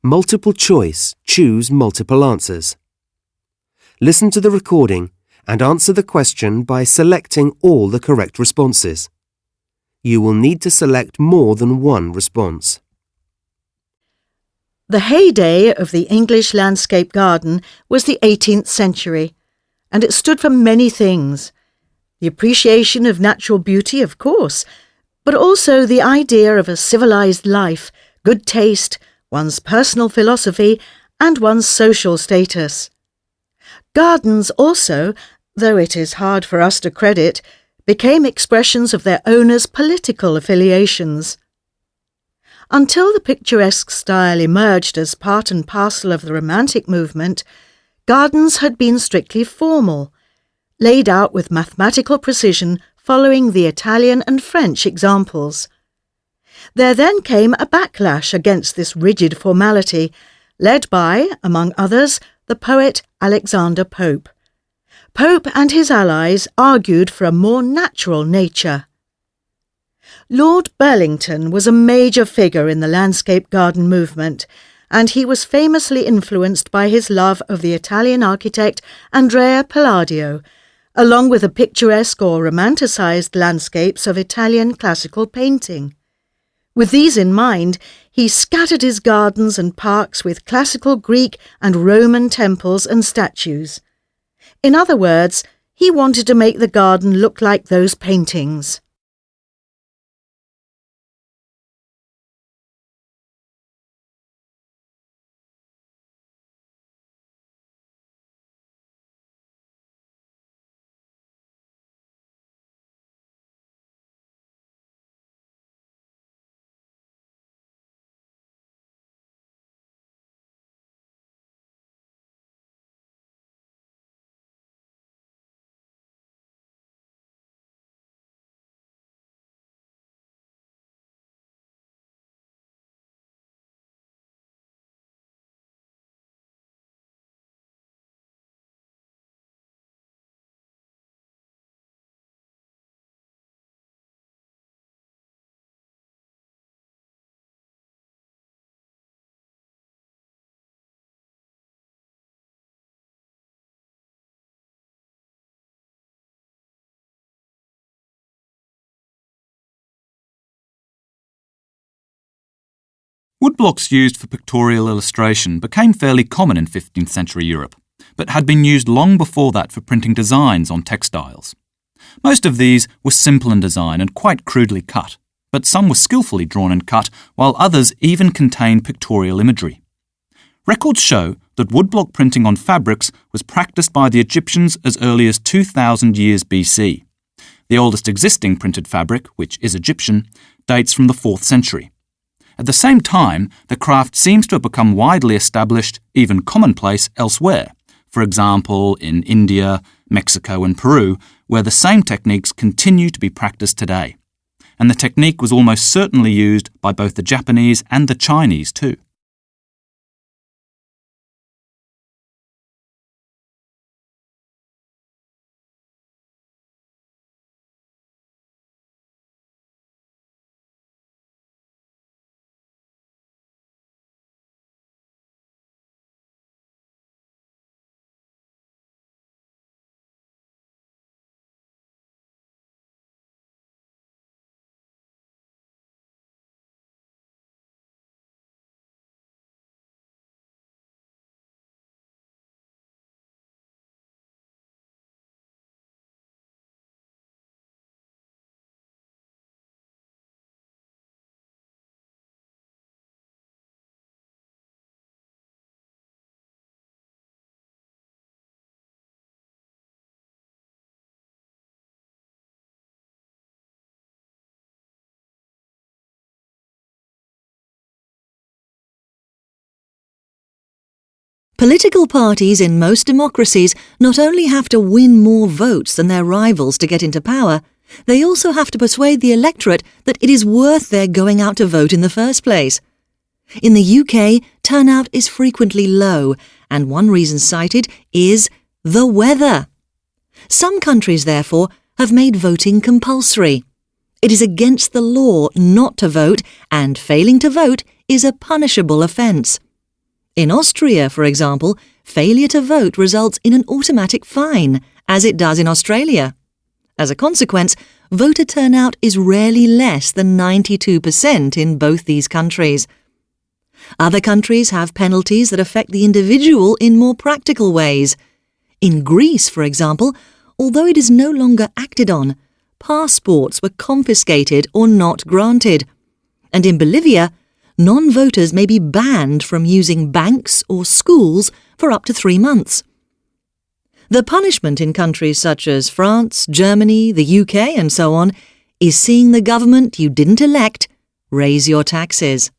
Multiple choice, choose multiple answers. Listen to the recording and answer the question by selecting all the correct responses. You will need to select more than one response. The heyday of the English landscape garden was the 18th century, and it stood for many things. The appreciation of natural beauty, of course, but also the idea of a civilized life, good taste, one's personal philosophy, and one's social status. Gardens also, though it is hard for us to credit, became expressions of their owners' political affiliations. Until the picturesque style emerged as part and parcel of the Romantic movement, gardens had been strictly formal, laid out with mathematical precision following the Italian and French examples. There then came a backlash against this rigid formality, led by, among others, the poet Alexander Pope. Pope and his allies argued for a more natural nature. Lord Burlington was a major figure in the landscape garden movement, and he was famously influenced by his love of the Italian architect Andrea Palladio, along with the picturesque or romanticised landscapes of Italian classical painting. With these in mind, he scattered his gardens and parks with classical Greek and Roman temples and statues. In other words, he wanted to make the garden look like those paintings. Woodblocks used for pictorial illustration became fairly common in 15th century Europe, but had been used long before that for printing designs on textiles. Most of these were simple in design and quite crudely cut, but some were skillfully drawn and cut, while others even contained pictorial imagery. Records show that woodblock printing on fabrics was practiced by the Egyptians as early as 2000 years BC. The oldest existing printed fabric, which is Egyptian, dates from the 4th century. At the same time, the craft seems to have become widely established, even commonplace, elsewhere, for example in India, Mexico and Peru, where the same techniques continue to be practiced today. And the technique was almost certainly used by both the Japanese and the Chinese too. Political parties in most democracies not only have to win more votes than their rivals to get into power, they also have to persuade the electorate that it is worth their going out to vote in the first place. In the UK, turnout is frequently low, and one reason cited is the weather. Some countries, therefore, have made voting compulsory. It is against the law not to vote, and failing to vote is a punishable offence. In Austria, for example, failure to vote results in an automatic fine, as it does in Australia. As a consequence, voter turnout is rarely less than 92% in both these countries. Other countries have penalties that affect the individual in more practical ways. In Greece, for example, although it is no longer acted on, passports were confiscated or not granted. And in Bolivia, non-voters may be banned from using banks or schools for up to 3 months. The punishment in countries such as France, Germany, the UK and so on is seeing the government you didn't elect raise your taxes.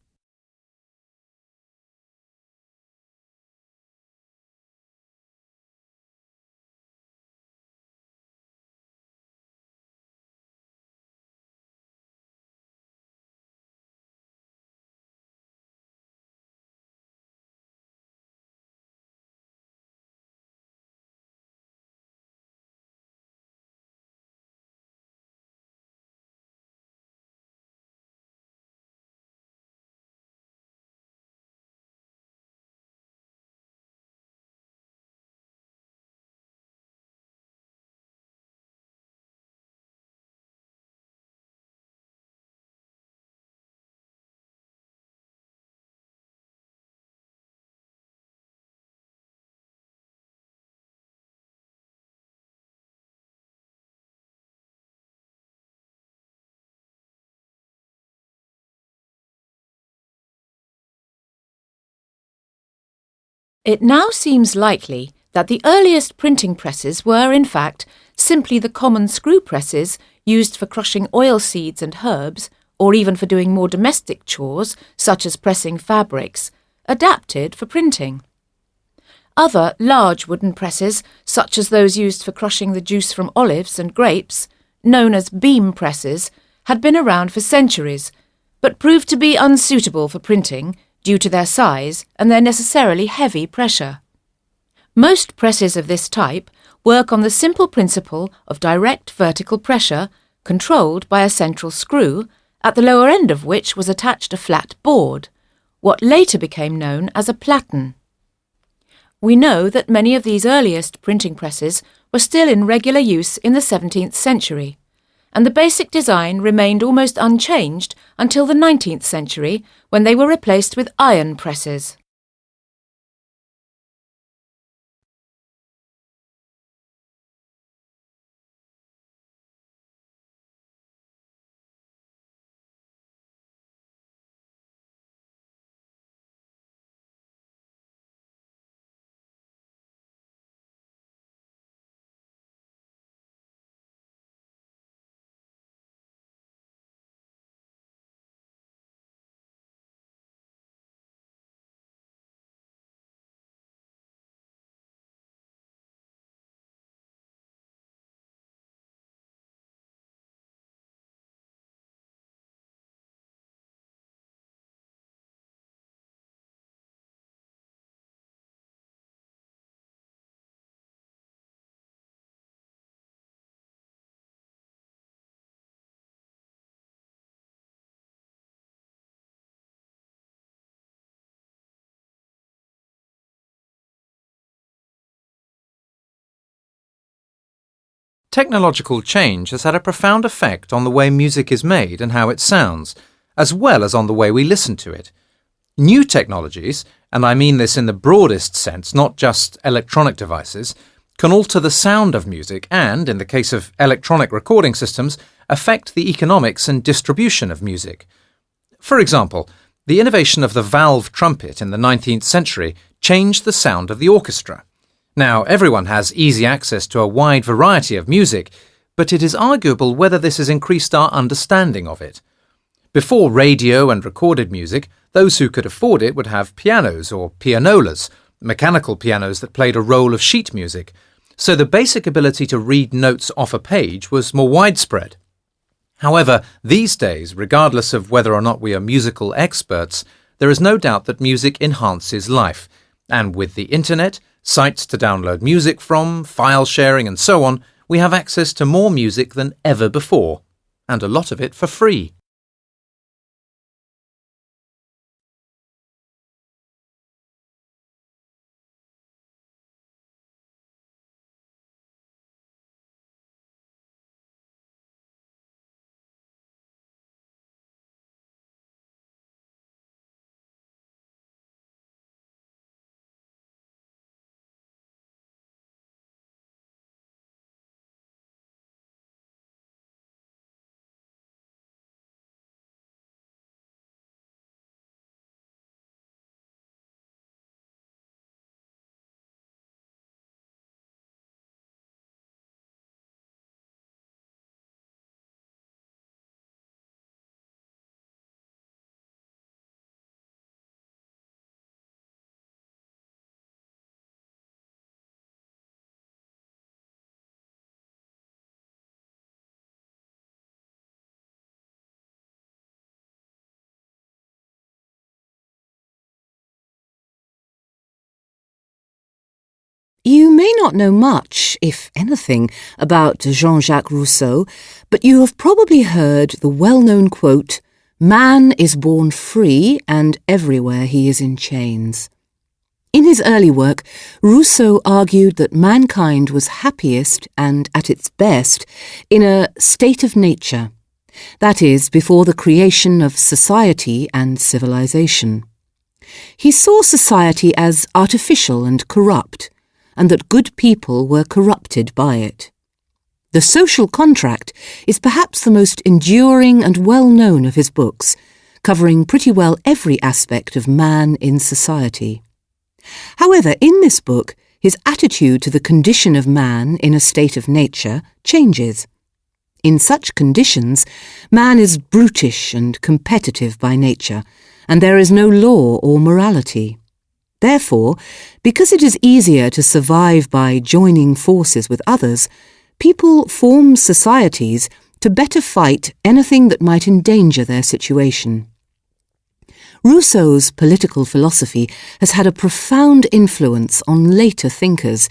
It now seems likely that the earliest printing presses were, in fact, simply the common screw presses used for crushing oil seeds and herbs, or even for doing more domestic chores, such as pressing fabrics, adapted for printing. Other large wooden presses, such as those used for crushing the juice from olives and grapes, known as beam presses, had been around for centuries, but proved to be unsuitable for printing due to their size and their necessarily heavy pressure. Most presses of this type work on the simple principle of direct vertical pressure controlled by a central screw, at the lower end of which was attached a flat board, what later became known as a platen. We know that many of these earliest printing presses were still in regular use in the 17th century, and the basic design remained almost unchanged until the 19th century, when they were replaced with iron presses. Technological change has had a profound effect on the way music is made and how it sounds, as well as on the way we listen to it. New technologies, and I mean this in the broadest sense, not just electronic devices, can alter the sound of music and, in the case of electronic recording systems, affect the economics and distribution of music. For example, the innovation of the valve trumpet in the 19th century changed the sound of the orchestra. Now, everyone has easy access to a wide variety of music, but it is arguable whether this has increased our understanding of it. Before radio and recorded music, those who could afford it would have pianos or pianolas, mechanical pianos that played a role of sheet music, so the basic ability to read notes off a page was more widespread. However, these days, regardless of whether or not we are musical experts, there is no doubt that music enhances life, and with the internet, sites to download music from, file sharing and so on, we have access to more music than ever before, and a lot of it for free. may not know much, if anything, about JeanJacques Rousseau, but you have probably heard the well-known quote, "Man is born free, and everywhere he is in chains." In his early work, Rousseau argued that mankind was happiest and at its best in a state of nature, that is, before the creation of society and civilization. He saw society as artificial and corrupt, and that good people were corrupted by it. The Social Contract is perhaps the most enduring and well-known of his books, covering pretty well every aspect of man in society. However, in this book, his attitude to the condition of man in a state of nature changes. In such conditions, man is brutish and competitive by nature, and there is no law or morality. Therefore, because it is easier to survive by joining forces with others, people form societies to better fight anything that might endanger their situation. Rousseau's political philosophy has had a profound influence on later thinkers,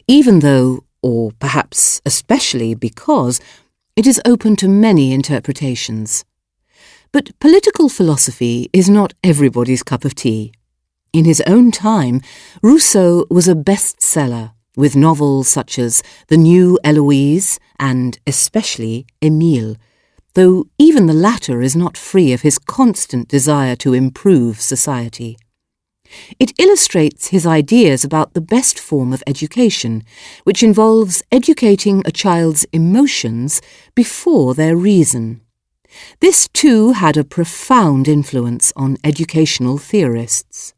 even though, or perhaps especially because, it is open to many interpretations. But political philosophy is not everybody's cup of tea. In his own time, Rousseau was a bestseller, with novels such as The New Eloise and especially Émile, though even the latter is not free of his constant desire to improve society. It illustrates his ideas about the best form of education, which involves educating a child's emotions before their reason. This too had a profound influence on educational theorists.